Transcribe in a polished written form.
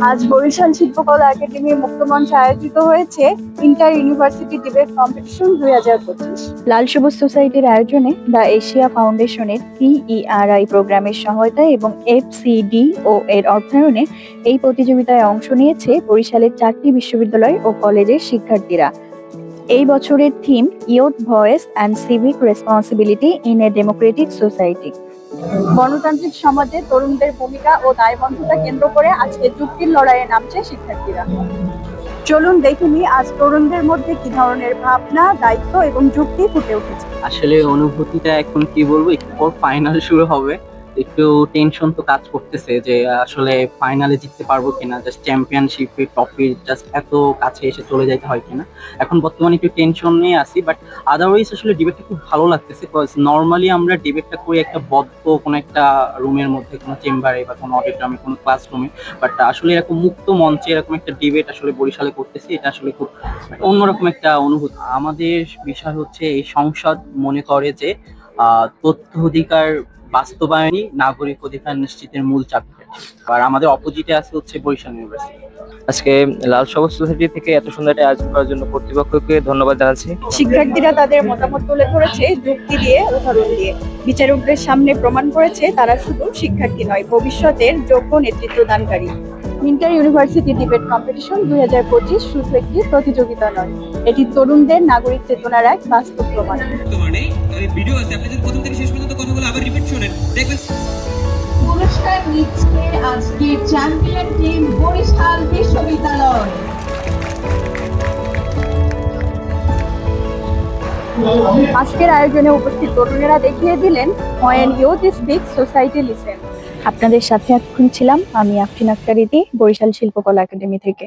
আজ বরিশাল শিল্পকলা একাডেমি মুক্তমঞ্চে আয়োজিত হয়েছে ইন্টার ইউনিভার্সিটি ডিবেট কম্পিটিশন 2025। লাল সবুজ সোসাইটির আয়োজনে দ্য এশিয়া ফাউন্ডেশনের PERI প্রোগ্রামের সহায়তায় এবং FCDO এর অর্থায়নে এই প্রতিযোগিতায় অংশ নিয়েছে বরিশালের 4টি বিশ্ববিদ্যালয় ও কলেজের শিক্ষার্থীরা। এই বছরের theme youth voice and civic responsibility in a democratic society. গণতান্ত্রিক সমাজে তরুণদের ভূমিকা ও দায়বদ্ধতা কেন্দ্র করে আজকে যুক্তির লড়াইয়ে নামছে শিক্ষার্থীরা। চলুন দেখিনি আজ তরুণদের মধ্যে কি ধরনের ভাবনা, দায়িত্ব এবং যুক্তি ফুটে উঠেছে। আসলে অনুভূতিটা এখন কি বলবো, একটু পর ফাইনাল শুরু হবে, একটু টেনশন তো কাজ করতেছে যে আসলে ফাইনালে জিততে পারবো কিনা, জাস্ট চ্যাম্পিয়নশিপে ট্রফি জাস্ট এত কাছে এসে চলে যাইতে হয় কিনা, এখন বর্তমানে একটু টেনশন নিয়ে আসি। বাট আদারওয়াইজ আসলে ডিবেটটা খুব ভালো লাগতেছে, বিকজ নর্মালি আমরা ডিবেটটা করি একটা বদ্ধ কোনো একটা রুমের মধ্যে, কোনো চেম্বারে বা কোনো অডিটোরিয়ামে, কোনো ক্লাসরুমে। বাট আসলে এরকম মুক্ত মঞ্চে এরকম একটা ডিবেট আসলে বরিশালে করতেছি, এটা আসলে খুব অন্যরকম একটা অনুভূতি। আমাদের বিষয় হচ্ছে এই সংসদ মনে করে যে তথ্য অধিকার বাস্তবায়নই নাগরিক অধিকার নিশ্চিতের মূল চাবিকাঠি। আর আমাদের অপোজিটে আছে হচ্ছে বরিশাল ইউনিভার্সিটি। আজকে লাল সবুজ সোসাইটি থেকে এত সুন্দর একটা আয়োজন করার জন্য কর্তৃপক্ষকে ধন্যবাদ জানাচ্ছি। শিক্ষার্থীরা তাদের মতামত তুলে ধরেছে যুক্তি দিয়ে, উদাহরণ দিয়ে। বিচারকদের সামনে প্রমাণ করেছে তারা শুধু শিক্ষার্থী নয়, ভবিষ্যতের যোগ্য নেতৃত্ব দানকারী। ইন্টার ইউনিভার্সিটি ডিবেট কম্পিটিশন 2025 শুধু একটি প্রতিযোগিতা নয়, এটি তরুণদের নাগরিক চেতনার এক বাস্তব প্রমাণ। পুরস্কার নিচ্ছে আজকের চ্যাম্পিয়ন টিম বরিশাল বিশ্ববিদ্যালয়। আজকের আয়োজনে উপস্থিত তরুণেরা দেখিয়ে দিলেন when youth speak society listen. আপনাদের সাথে এখন ছিলাম আমি আফরিন আক্তার ইতি, বরিশাল শিল্পকলা একাডেমি থেকে।